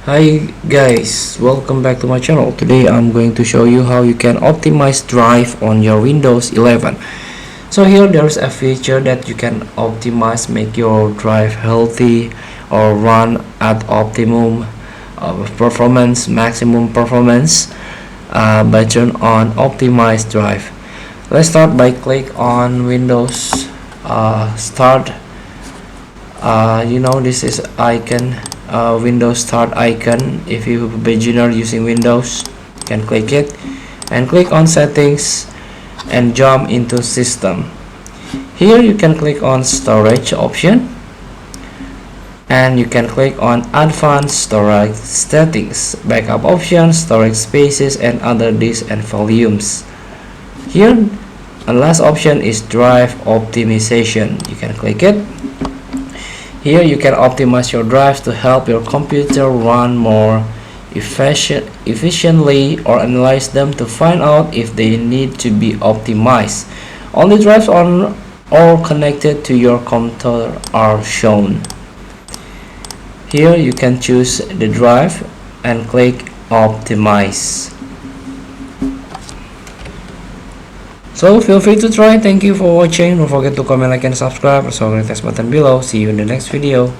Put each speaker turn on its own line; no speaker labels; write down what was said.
Hi guys, welcome back to my channel. Today I'm going to show you how you can optimize drive on your Windows 11. So here there's a feature that you can optimize, make your drive healthy or run at optimum performance, maximum performance by turn on optimize drive. Let's start by click on Windows start. This is icon, Windows start icon. If you're a beginner using Windows, you can click it and click on settings and jump into system. Here you can click on storage option and you can click on advanced storage settings, backup options, storage spaces and other disks and volumes. Here the last option is drive optimization. You can click it. Here you can optimize your drives to help your computer run more efficiently or analyze them to find out if they need to be optimized. Only drives on or connected to your computer are shown. Here you can choose the drive and click optimize. So feel free to try. Thank you for watching. Don't forget to comment, like and subscribe. Also click the button below. See you in the next video.